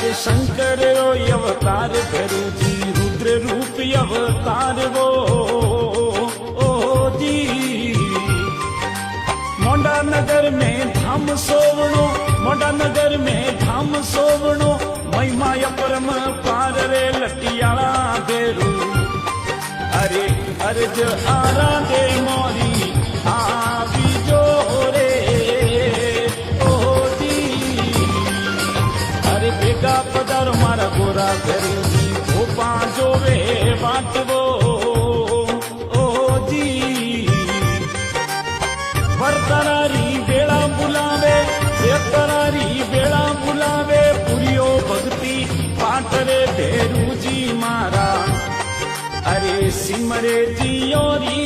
अरे शंकर रो अवतार भैरूजी रुद्र रूप अवतार वो जी मोंडा नगर में धाम सोवणो मोंडा नगर में धाम सोवणो महिमा परम पार रे लटियाला भेरू अरे अर्ज आरा दे मोरी आ बीजो रे भेगा पदार मारा गोरा करी भोपा जो वे बाटवो ओ जी वरतरारी बेड़ा बुलावे बेतरारी बेड़ा बुलावे पुरियो भक्ति पाटरे भेरू जी मारा अरे सिमरे जियोरी